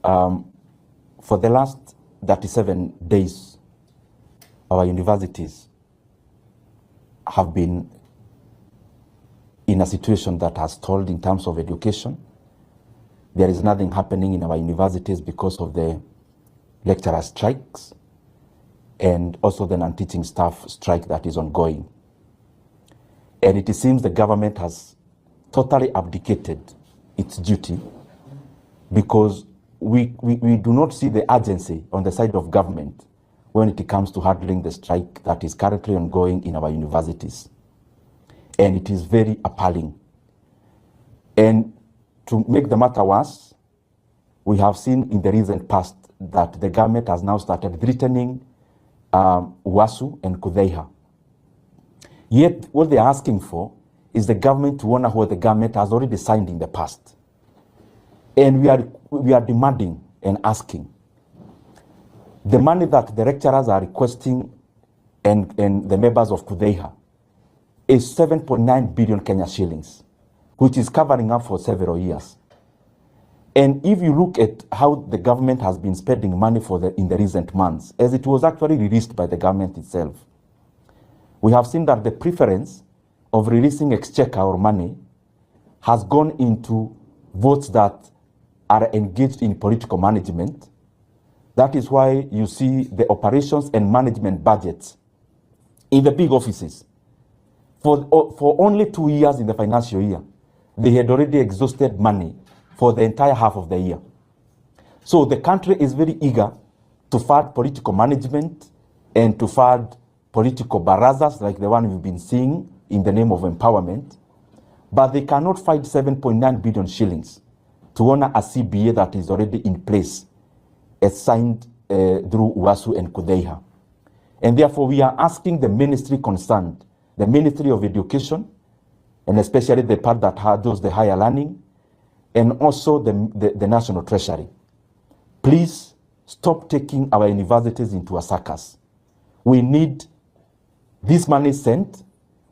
For the last 37 days, our universities have been in a situation that has stalled in terms of education. There is nothing happening in our universities because of the lecturer strikes and also the non-teaching staff strike that is ongoing. And it seems the government has totally abdicated its duty because we do not see the urgency on the side of government when it comes to handling the strike that is currently ongoing in our universities. And it is very appalling. And to make the matter worse, we have seen in the recent past that the government has now started threatening UASU and Kudheiha. Yet what they are asking for is the government to honor what the government has already signed in the past. And we are demanding and asking. The money that the lecturers are requesting and the members of Kudheiha is 7.9 billion Kenya shillings, which is covering up for several years. And if you look at how the government has been spending money in the recent months, as it was actually released by the government itself, we have seen that the preference of releasing exchequer or money has gone into votes that are engaged in political management. That is why you see the operations and management budgets in the big offices. For only 2 years in the financial year, they had already exhausted money for the entire half of the year. So the country is very eager to fund political management and to fund political barazas like the one we've been seeing in the name of empowerment, but they cannot find 7.9 billion shillings to honor a CBA that is already in place, as signed through UASU and Kudheiha. And therefore we are asking the ministry concerned, the Ministry of Education, and especially the part that handles the higher learning, and also the National Treasury, please stop taking our universities into a circus. We need this money sent,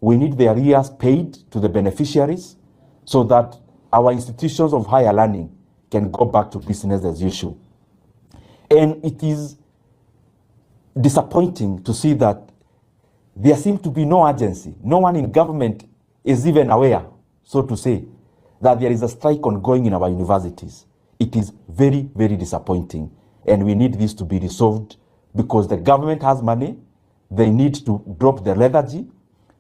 we need the arrears paid to the beneficiaries so that our institutions of higher learning can go back to business as usual. And it is disappointing to see that there seems to be no urgency. No one in government is even aware, so to say, that there is a strike ongoing in our universities. It is very, very disappointing. And we need this to be resolved because the government has money. They need to drop the lethargy.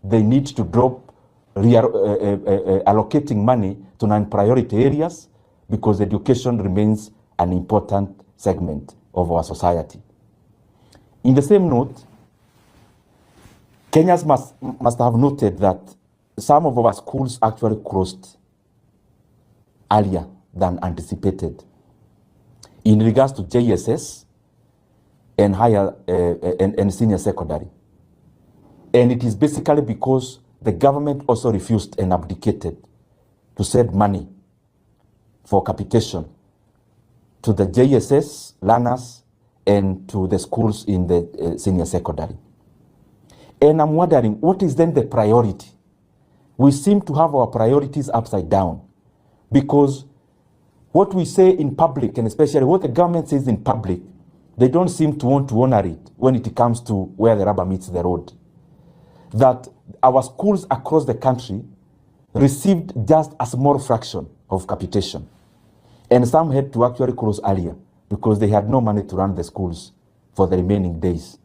They need to drop allocating money to non-priority areas because education remains an important segment of our society. In the same note, Kenyans must have noted that some of our schools actually closed earlier than anticipated in regards to JSS and higher and senior secondary. And it is basically because the government also refused and abdicated to send money for capitation to the JSS learners and to the schools in the senior secondary. And I'm wondering, what is then the priority? We seem to have our priorities upside down because what we say in public, and especially what the government says in public, they don't seem to want to honor it when it comes to where the rubber meets the road. That our schools across the country received just a small fraction of capitation. And some had to actually close earlier because they had no money to run the schools for the remaining days.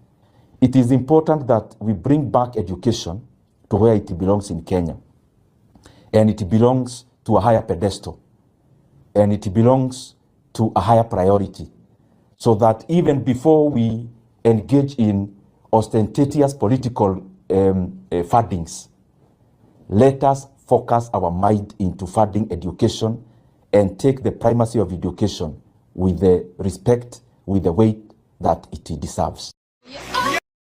It is important that we bring back education to where it belongs in Kenya. And it belongs to a higher pedestal. And it belongs to a higher priority. So that even before we engage in ostentatious political fundings, let us focus our mind into funding education and take the primacy of education with the respect, with the weight that it deserves. Yeah.